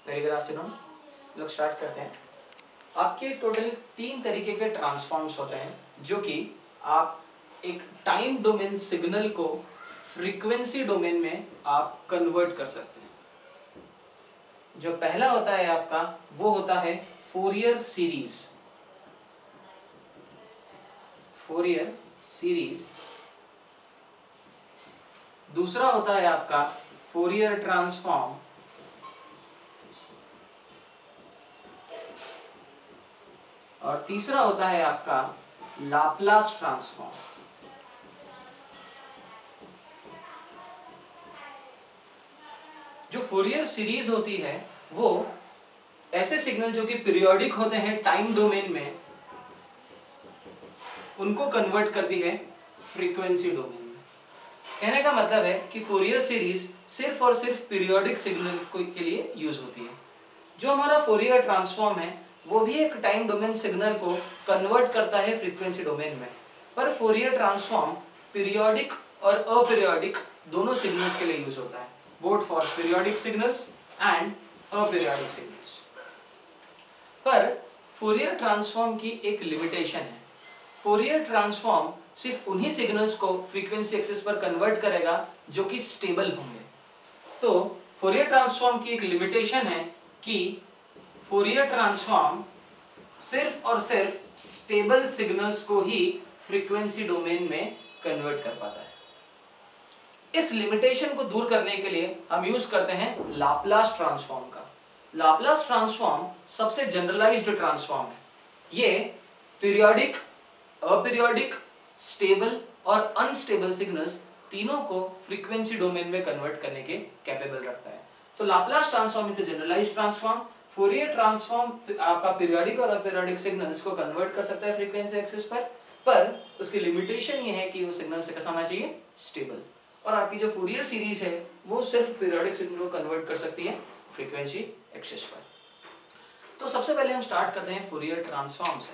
Very good afternoon. लोग start करते हैं। आपके टोटल 3 तरीके के ट्रांसफॉर्म्स होते हैं जो कि आप एक टाइम डोमेन सिग्नल को फ्रीक्वेंसी डोमेन में आप कन्वर्ट कर सकते हैं। जो पहला होता है आपका वो होता है फोरियर सीरीज। Fourier series. दूसरा होता है आपका फोरियर ट्रांसफॉर्म। और तीसरा होता है आपका लाप्लास ट्रांसफॉर्म। जो फोरियर सीरीज होती है वो ऐसे सिग्नल जो कि पीरियोडिक होते हैं टाइम डोमेन में, उनको कन्वर्ट करती है फ्रीक्वेंसी डोमेन में। कहने का मतलब है कि फोरियर सीरीज सिर्फ और सिर्फ पीरियोडिक सिग्नल के लिए यूज होती है। जो हमारा फोरियर ट्रांसफॉर्म है वो भी एक टाइम डोमेन सिग्नल को कन्वर्ट करता है फ्रीक्वेंसी डोमेन में, पर फोरियर ट्रांसफॉर्म पीरियोडिक और अपीरियोडिक दोनों सिग्नल्स के लिए यूज होता है, both for periodic signals and aperiodic signals. पर फोरियर ट्रांसफॉर्म की एक लिमिटेशन है। फोरियर ट्रांसफॉर्म सिर्फ उन्हीं सिग्नल्स को फ्रीक्वेंसी एक्सिस पर कन्वर्ट करेगा जो कि स्टेबल होंगे। तो फोरियर ट्रांसफॉर्म की एक लिमिटेशन है कि फोरियर ट्रांसफॉर्म सिर्फ और सिर्फ स्टेबल सिग्नल्स को ही फ्रीक्वेंसी डोमेन में कन्वर्ट कर पाता है। इस लिमिटेशन को दूर करने के लिए हम यूज करते हैं लाप्लास ट्रांसफॉर्म का। लाप्लास ट्रांसफॉर्म सबसे जनरलाइज्ड ट्रांसफॉर्म है। ये पीरियोडिक, अपीरियोडिक, स्टेबल और अनस्टेबल सिग्नल्स तीनों को फ्रीक्वेंसी डोमेन में कन्वर्ट करने के कैपेबल रखता है। So Laplace transform is a generalised transform. Fourier transform आपका पीरियोडिक और अपीरियोडिक सिग्नल्स को कन्वर्ट कर सकता है फ्रीक्वेंसी एक्सिस पर उसकी लिमिटेशन ये है कि वो सिग्नल से कैसा होना चाहिए, स्टेबल। और आपकी जो फोरियर सीरीज है वो सिर्फ पीरियोडिक सिग्नल को कन्वर्ट कर सकती है फ्रीक्वेंसी एक्सिस पर। तो सबसे पहले हम स्टार्ट करते हैं फोरियर ट्रांसफॉर्म से।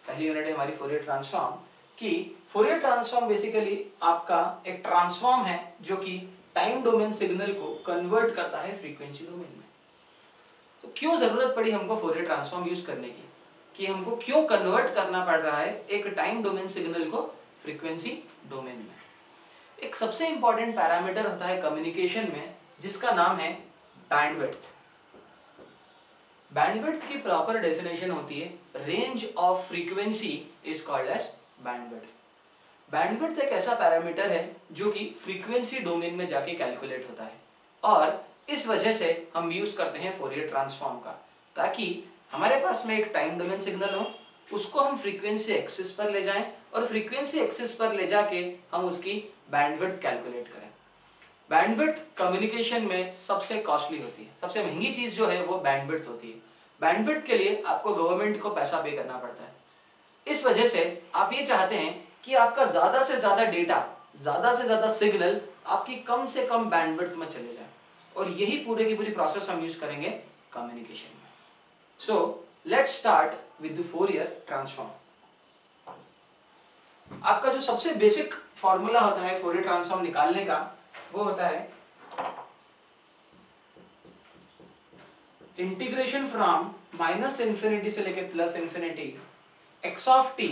पहली यूनिट है हमारी फोरियर ट्रांसफॉर्म की। फोरियर ट्रांसफॉर्म बेसिकली आपका एक ट्रांसफॉर्म है जो कि टाइम डोमेन सिग्नल को कन्वर्ट करता है फ्रीक्वेंसी डोमेन में। तो क्यों जरूरत पड़ी हमको फोरियर ट्रांसफॉर्म यूज करने की, कि हमको क्यों कन्वर्ट करना पड़ रहा है एक टाइम डोमेन सिग्नल को फ्रीक्वेंसी डोमेन में। एक सबसे इंपॉर्टेंट पैरामीटर होता है कम्युनिकेशन में जिसका नाम है बैंडविड्थ। बैंडविड्थ की प्रॉपर डेफिनेशन होती है range of frequency is called as bandwidth. Bandwidth एक ऐसा पैरामीटर है जो कि फ्रीक्वेंसी डोमेन में जाके कैलकुलेट होता है और इस वजह से हम यूज करते हैं फोरियर ट्रांसफॉर्म का, ताकि हमारे पास में एक टाइम डोमेन सिग्नल हो, उसको हम फ्रीक्वेंसी एक्सिस पर ले जाएं और फ्रीक्वेंसी एक्सिस पर ले जाके हम उसकी बैंडविड्थ कैलकुलेट करें। बैंडविड्थ कम्युनिकेशन में सबसे कॉस्टली होती है, सबसे महंगी चीज जो है वो बैंडविड्थ होती है। बैंडविड्थ के लिए आपको गवर्नमेंट को पैसा पे करना पड़ता है। इस वजह से आप ये चाहते हैं कि आपका ज्यादा से ज्यादा डेटा, ज्यादा से ज्यादा सिग्नल आपकी कम से कम बैंडविड्थ में चले जाए, और यही पूरे की पूरी प्रोसेस हम यूज करेंगे कम्युनिकेशन में। So let's start with the Fourier transform. आपका जो सबसे बेसिक फॉर्मूला होता है फोरियर ट्रांसफॉर्म निकालने का वो होता है इंटीग्रेशन फ्रॉम माइनस इंफिनिटी से लेके plus infinity X of T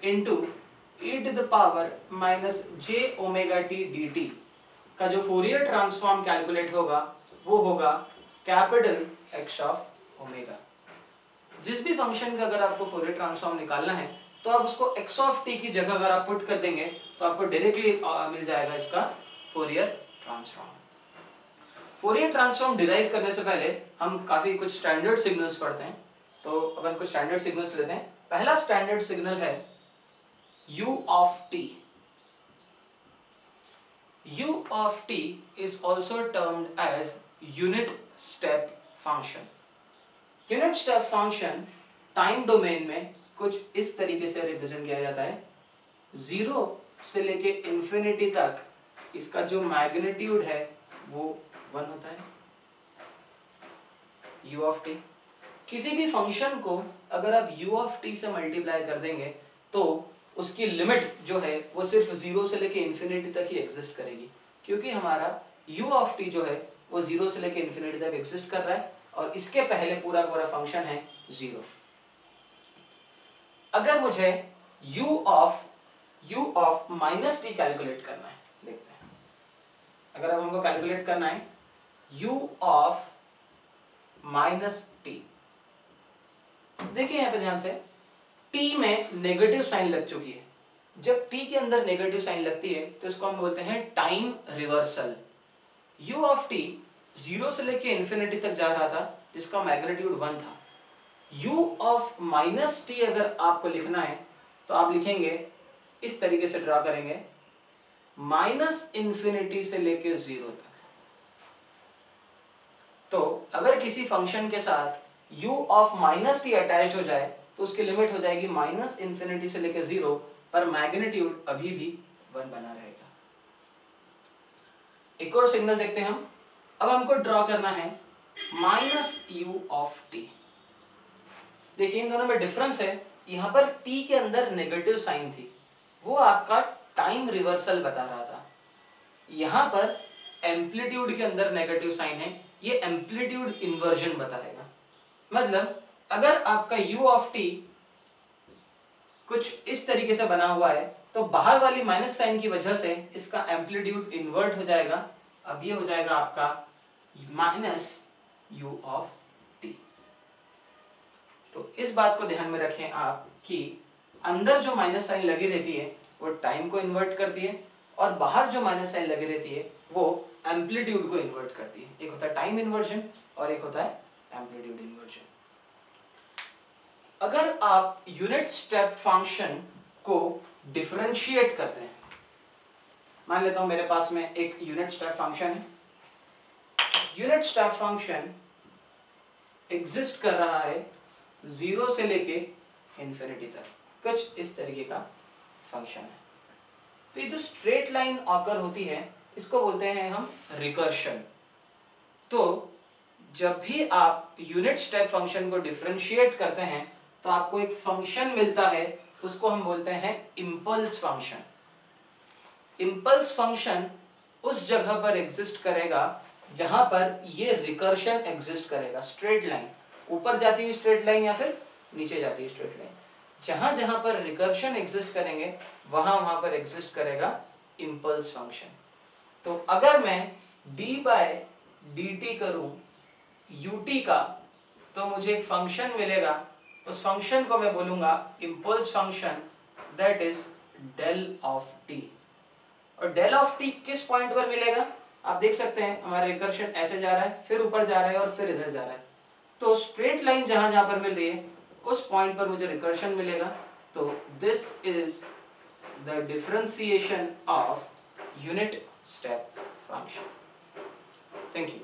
into e to the power minus J omega T D T का जो फोरियर ट्रांसफॉर्म कैलकुलेट होगा वो होगा कैपिटल एक्स ऑफ ओमेगा। जिस भी फंक्शन का अगर आपको फोरियर ट्रांसफॉर्म निकालना है तो आप उसको एक्स ऑफ टी की जगह अगर आप पुट कर देंगे तो आपको डायरेक्टली मिल जाएगा इसका Fourier transform. Fourier transform derive करने से पहले हम काफी कुछ स्टैंडर्ड सिग्नल्स पढ़ते हैं, तो अपन कुछ स्टैंडर्ड सिग्नल्स लेते हैं। पहला स्टैंडर्ड सिग्नल है u of t. u of t is also termed as unit step function. Unit step function time domain में कुछ इस तरीके से रिप्रेजेंट किया जाता है। 0 से लेके इंफिनिटी तक इसका जो मैग्नीट्यूड है वो 1 होता है। u of t, किसी भी फंक्शन को अगर आप u of t से मल्टीप्लाई कर देंगे तो उसकी लिमिट जो है वो सिर्फ 0 से लेके इंफिनिटी तक ही एग्जिस्ट करेगी, क्योंकि हमारा u of t जो है वो 0 से लेके इंफिनिटी तक एग्जिस्ट कर रहा है। और इसके पहले पूरा पूरा फंक्शन है 0। अगर मुझे u of minus T calculate करना है, देखते हैं। अगर अब हमको कैलकुलेट करना है u ऑफ माइनस टी, देखिए यहाँ पे ध्यान से, t में नेगेटिव साइन लग चुकी है। जब t के अंदर नेगेटिव साइन लगती है तो इसको हम बोलते हैं time reversal. u of t 0 से लेके इन्फिनिटी तक जा रहा था, जिसका मैग्नीट्यूड 1 था। u ऑफ माइनस टी अगर आपको लिखना है तो आप लिखेंगे इस तरीके से, ड्रा करेंगे माइनस इन्फिनिटी से लेके 0 तक। तो अगर किसी फंक्शन के साथ u of minus T attached हो जाए तो उसकी लिमिट हो जाएगी माइनस इन्फिनिटी से लेके 0, पर मैग्नीट्यूड अभी भी 1 बना रहेगा। एक और सिग्नल देखते हैं हम। अब हमको ड्रॉ करना है माइनस u ऑफ t। देखिए इन दोनों में डिफरेंस है, यहाँ पर t के अंदर नेगेटिव साइन थी, वो आपका टाइम रिवर्सल बता रहा था। यहाँ पर एम्पलीट्यूड के अंदर नेगेटिव साइन है, ये एम्पलीट्यूड इन्वर्जन बताएगा। मतलब अगर आपका u ऑफ t कुछ इस तरीके से बना हुआ है तो बाहर वाली माइनस साइन की वजह से इसका एम्पलीट्यूड इन्वर्ट हो जाएगा। अब ये हो जाएगा आपका माइनस u ऑफ t। तो इस बात को ध्यान में रखें आप कि अंदर जो माइनस साइन लगी रहती है वो टाइम को इन्वर्ट करती है, और बाहर जो माइनस साइन लगी रहती है वो एम्पलीट्यूड को इन्वर्ट करती है। एक होता है टाइम इन्वर्जन और एक होता है एम्पलीट्यूड इन्वर्जन। अगर आप यूनिट स्टेप फंक्शन को डिफरेंशिएट करते हैं, मान लेता हूं मेरे पास में एक यूनिट स्टेप फंक्शन है। यूनिट स्टेप फंक्शन एग्जिस्ट कर रहा है 0 से लेके इन्फिनिटी तक, कुछ इस तरीके का फंक्शन है। तो ये जो स्ट्रेट लाइन ऑकर होती है इसको बोलते हैं हम रिकर्शन। तो जब भी आप यूनिट स्टेप फंक्शन को डिफरेंशिएट करते हैं तो आपको एक फंक्शन मिलता है, उसको हम बोलते हैं इंपल्स फंक्शन। इंपल्स फंक्शन उस जगह पर एग्जिस्ट करेगा जहां पर ये रिकर्शन एग्जिस्ट करेगा। स्ट्रेट लाइन, ऊपर जाती हुई स्ट्रेट लाइन या फिर नीचे जाती हुई स्ट्रेट लाइन, जहां जहां पर रिकर्शन एग्जिस्ट करेंगे वहां वहां पर एग्जिस्ट करेगा इंपल्स फंक्शन। तो अगर मैं d बाय dt करूं ut का तो मुझे एक फंक्शन मिलेगा, उस फंक्शन को मैं बोलूंगा impulse function, that is del of t। और डेल ऑफ t किस पॉइंट पर मिलेगा आप देख सकते हैं, हमारा रिकर्शन ऐसे जा रहा है, फिर ऊपर जा रहा है और फिर इधर जा रहा है। तो स्ट्रेट लाइन जहां जहां पर मिल रही है उस पॉइंट पर मुझे रिकर्शन मिलेगा। तो this is the differentiation of unit step function. Thank you.